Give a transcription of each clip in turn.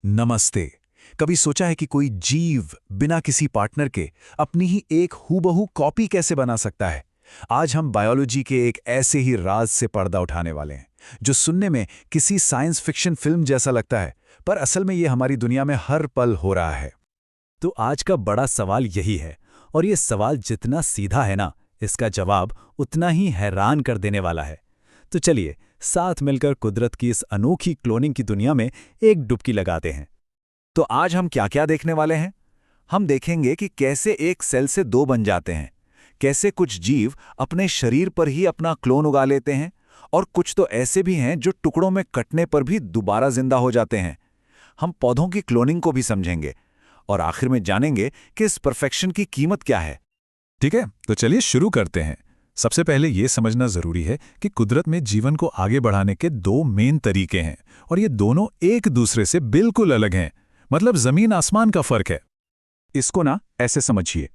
नमस्ते। कभी सोचा है कि कोई जीव बिना किसी पार्टनर के अपनी ही एक हूबहू कॉपी कैसे बना सकता है? आज हम बायोलॉजी के एक ऐसे ही राज से पर्दा उठाने वाले हैं, जो सुनने में किसी साइंस फिक्शन फिल्म जैसा लगता है, पर असल में ये हमारी दुनिया में हर पल हो रहा है। तो आज का बड़ा सवाल यही है, और ये सवाल जितना सीधा है ना, इसका जवाब उतना ही हैरान कर देने वाला है। तो चलिए साथ मिलकर कुदरत की इस अनोखी क्लोनिंग की दुनिया में एक डुबकी लगाते हैं। तो आज हम क्या क्या देखने वाले हैं? हम देखेंगे कि कैसे एक सेल से दो बन जाते हैं, कैसे कुछ जीव अपने शरीर पर ही अपना क्लोन उगा लेते हैं, और कुछ तो ऐसे भी हैं जो टुकड़ों में कटने पर भी दोबारा जिंदा हो जाते हैं। हम पौधों की क्लोनिंग को भी समझेंगे, और आखिर में जानेंगे कि इस परफेक्शन की कीमत क्या है। ठीक है, तो चलिए शुरू करते हैं। सबसे पहले ये समझना जरूरी है कि कुदरत में जीवन को आगे बढ़ाने के दो मेन तरीके हैं, और ये दोनों एक दूसरे से बिल्कुल अलग हैं। मतलब जमीन आसमान का फर्क है। इसको ना ऐसे समझिए,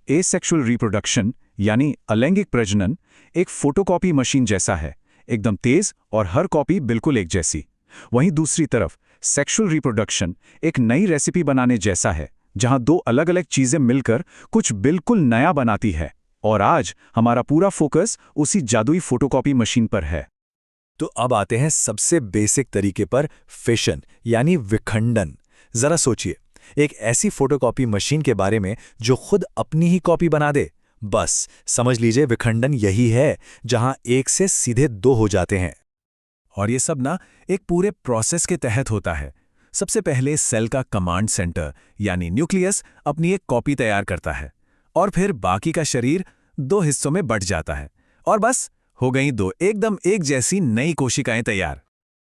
एसेक्सुअल रिप्रोडक्शन यानी अलैंगिक प्रजनन एक फोटोकॉपी मशीन जैसा है, एकदम तेज और हर कॉपी बिल्कुल एक जैसी। वहीं दूसरी तरफ सेक्सुअल रिप्रोडक्शन एक नई रेसिपी बनाने जैसा है, जहां दो अलग अलग चीजें मिलकर कुछ बिल्कुल नया बनाती है। और आज हमारा पूरा फोकस उसी जादुई फोटोकॉपी मशीन पर है। तो अब आते हैं सबसे बेसिक तरीके पर, फिशन यानी विखंडन। जरा सोचिए, एक ऐसी फोटोकॉपी मशीन के बारे में जो खुद अपनी ही कॉपी बना दे। बस समझ लीजिए, विखंडन यही है जहां एक से सीधे दो हो जाते हैं। और ये सब ना एक पूरे प्रोसेस के तहत होता है। सबसे पहले सेल का कमांड सेंटर यानी न्यूक्लियस अपनी एक कॉपी तैयार करता है, और फिर बाकी का शरीर दो हिस्सों में बंट जाता है, और बस हो गई दो एकदम एक जैसी नई कोशिकाएं तैयार।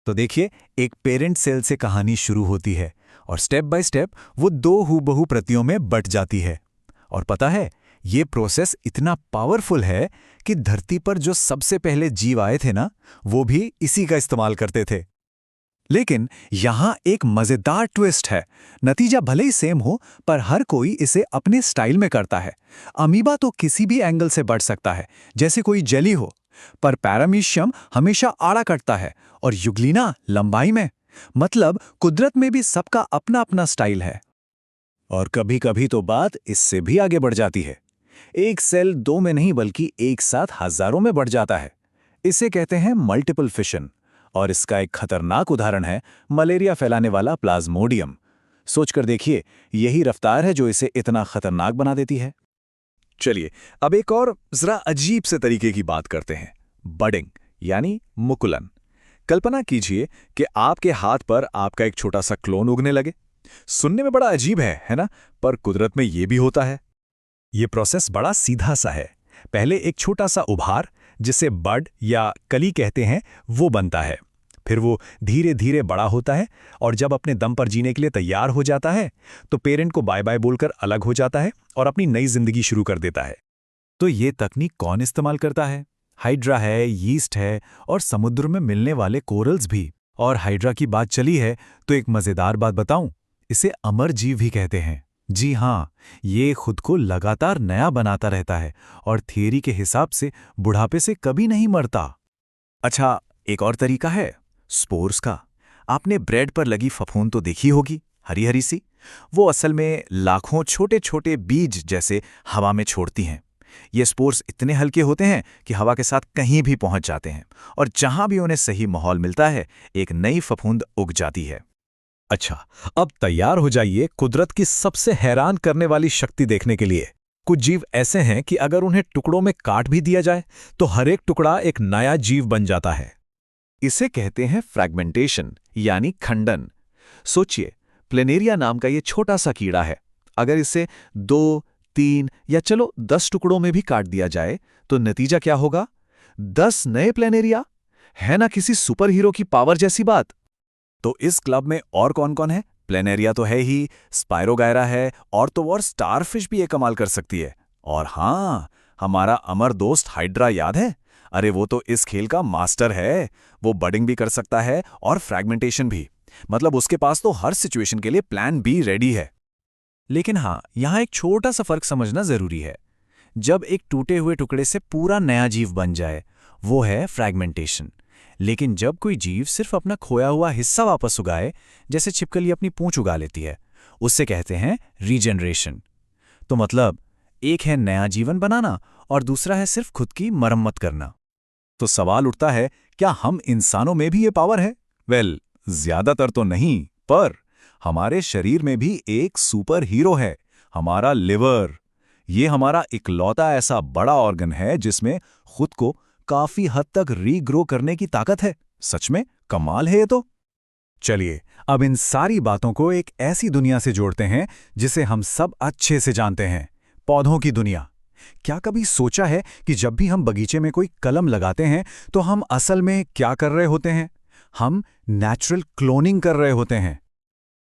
तो देखिए, एक पेरेंट सेल से कहानी शुरू होती है, और स्टेप बाय स्टेप वो दो हूबहू प्रतियों में बट जाती है। और पता है, ये प्रोसेस इतना पावरफुल है कि धरती पर जो सबसे पहले जीव आए थे ना, वो भी इसी का इस्तेमाल करते थे। लेकिन यहां एक मजेदार ट्विस्ट है। नतीजा भले ही सेम हो, पर हर कोई इसे अपने स्टाइल में करता है। अमीबा तो किसी भी एंगल से बढ़ सकता है, जैसे कोई जेली हो, पर पैरामीशियम हमेशा आड़ा कटता है, और युग्लिना लंबाई में। मतलब कुदरत में भी सबका अपना अपना स्टाइल है। और कभी कभी तो बात इससे भी आगे बढ़ जाती है। एक सेल दो में नहीं बल्कि एक साथ हजारों में बढ़ जाता है। इसे कहते हैं मल्टीपल फिशन। और इसका एक खतरनाक उदाहरण है मलेरिया फैलाने वाला प्लाज्मोडियम। सोचकर देखिए, यही रफ्तार है जो इसे इतना खतरनाक बना देती है। चलिए अब एक और जरा अजीब से तरीके की बात करते हैं, बडिंग यानी मुकुलन। कल्पना कीजिए कि आपके हाथ पर आपका एक छोटा सा क्लोन उगने लगे। सुनने में बड़ा अजीब है ना? पर कुदरत में यह भी होता है। ये प्रोसेस बड़ा सीधा सा है। पहले एक छोटा सा उभार, जिसे बड या कली कहते हैं, वो बनता है। फिर वो धीरे धीरे बड़ा होता है, और जब अपने दम पर जीने के लिए तैयार हो जाता है, तो पेरेंट को बाय बाय बोलकर अलग हो जाता है और अपनी नई जिंदगी शुरू कर देता है। तो ये तकनीक कौन इस्तेमाल करता है? हाइड्रा है, यीस्ट है, और समुद्र में मिलने वाले कोरल्स भी। और हाइड्रा की बात चली है तो एक मजेदार बात बताऊं, इसे अमर जीव भी कहते हैं। जी हाँ, ये खुद को लगातार नया बनाता रहता है, और थियरी के हिसाब से बुढ़ापे से कभी नहीं मरता। अच्छा, एक और तरीका है स्पोर्स का। आपने ब्रेड पर लगी फफूंद तो देखी होगी, हरी हरी सी। वो असल में लाखों छोटे छोटे बीज जैसे हवा में छोड़ती हैं। ये स्पोर्स इतने हल्के होते हैं कि हवा के साथ कहीं भी पहुंच जाते हैं, और जहां भी उन्हें सही माहौल मिलता है, एक नई फफूंद उग जाती है। अच्छा, अब तैयार हो जाइए कुदरत की सबसे हैरान करने वाली शक्ति देखने के लिए। कुछ जीव ऐसे हैं कि अगर उन्हें टुकड़ों में काट भी दिया जाए, तो हर एक टुकड़ा एक नया जीव बन जाता है। इसे कहते हैं फ्रैगमेंटेशन यानी खंडन। सोचिए, प्लेनेरिया नाम का ये छोटा सा कीड़ा है। अगर इसे 2, 3 या चलो 10 टुकड़ों में भी काट दिया जाए, तो नतीजा क्या होगा? 10 नए प्लेनेरिया। है ना किसी सुपर हीरो की पावर जैसी बात? तो इस क्लब में और कौन कौन है? प्लेनेरिया तो है ही, स्पायरोगायरा है, और तो और स्टारफिश भी ये कमाल कर सकती है। और हाँ, हमारा अमर दोस्त हाइड्रा याद है? अरे वो तो इस खेल का मास्टर है। वो बडिंग भी कर सकता है और फ्रैगमेंटेशन भी। मतलब उसके पास तो हर सिचुएशन के लिए प्लान बी रेडी है। लेकिन हाँ, यहां एक छोटा सा फर्क समझना जरूरी है। जब एक टूटे हुए टुकड़े से पूरा नया जीव बन जाए, वो है फ्रैगमेंटेशन। लेकिन जब कोई जीव सिर्फ अपना खोया हुआ हिस्सा वापस उगाए, जैसे छिपकली अपनी पूंछ उगा लेती है, उससे कहते हैं रीजनरेशन। तो मतलब एक है नया जीवन बनाना और दूसरा है सिर्फ खुद की मरम्मत करना। तो सवाल उठता है, क्या हम इंसानों में भी ये पावर है? वेल, ज्यादातर तो नहीं, पर हमारे शरीर में भी एक सुपर हीरो है, हमारा लिवर। ये हमारा इकलौता ऐसा बड़ा ऑर्गन है जिसमें खुद को काफी हद तक रीग्रो करने की ताकत है। सच में कमाल है ये तो। चलिए, अब इन सारी बातों को एक ऐसी दुनिया से जोड़ते हैं जिसे हम सब अच्छे से जानते हैं, पौधों की दुनिया। क्या कभी सोचा है कि जब भी हम बगीचे में कोई कलम लगाते हैं तो हम असल में क्या कर रहे होते हैं? हम नेचुरल क्लोनिंग कर रहे होते हैं।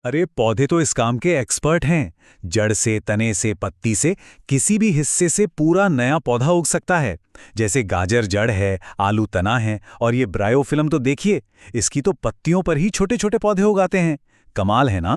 अरे पौधे तो इस काम के एक्सपर्ट हैं। जड़ से, तने से, पत्ती से, किसी भी हिस्से से पूरा नया पौधा उग सकता है। जैसे गाजर जड़ है, आलू तना है, और ये ब्रायोफिल्म तो देखिए, इसकी तो पत्तियों पर ही छोटे छोटे पौधे उगाते हैं। कमाल है ना?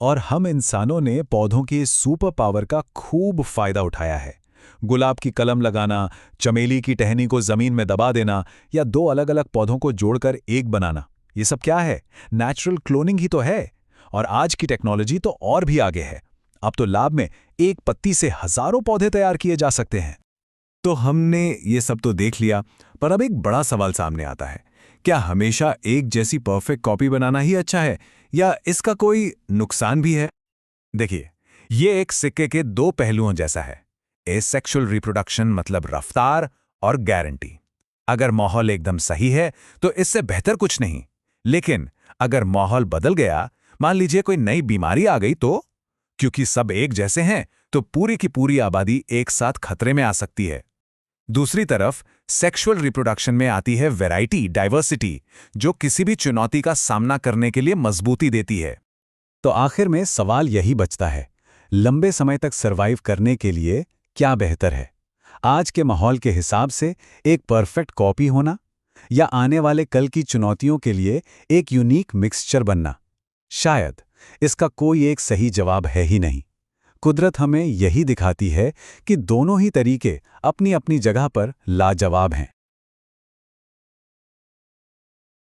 और हम इंसानों ने पौधों की इस सुपर पावर का खूब फायदा उठाया है। गुलाब की कलम लगाना, चमेली की टहनी को जमीन में दबा देना, या दो अलग अलग पौधों को जोड़कर एक बनाना, ये सब क्या है? नेचुरल क्लोनिंग ही तो है। और आज की टेक्नोलॉजी तो और भी आगे है। अब तो लैब में एक पत्ती से हजारों पौधे तैयार किए जा सकते हैं। तो हमने ये सब तो देख लिया, पर अब एक बड़ा सवाल सामने आता है। क्या हमेशा एक जैसी परफेक्ट कॉपी बनाना ही अच्छा है, या इसका कोई नुकसान भी है? देखिए, ये एक सिक्के के दो पहलुओं जैसा है। एसेक्सुअल रिप्रोडक्शन मतलब रफ्तार, और गारंटी। अगर माहौल एकदम सही है तो इससे बेहतर कुछ नहीं। लेकिन अगर माहौल बदल गया, मान लीजिए कोई नई बीमारी आ गई, तो क्योंकि सब एक जैसे हैं तो पूरी की पूरी आबादी एक साथ खतरे में आ सकती है। दूसरी तरफ सेक्सुअल रिप्रोडक्शन में आती है वैरायटी, डाइवर्सिटी, जो किसी भी चुनौती का सामना करने के लिए मजबूती देती है। तो आखिर में सवाल यही बचता है, लंबे समय तक सर्वाइव करने के लिए क्या बेहतर है? आज के माहौल के हिसाब से एक परफेक्ट कॉपी होना, या आने वाले कल की चुनौतियों के लिए एक यूनिक मिक्सचर बनना? शायद इसका कोई एक सही जवाब है ही नहीं। कुदरत हमें यही दिखाती है कि दोनों ही तरीके अपनी अपनी जगह पर लाजवाब हैं।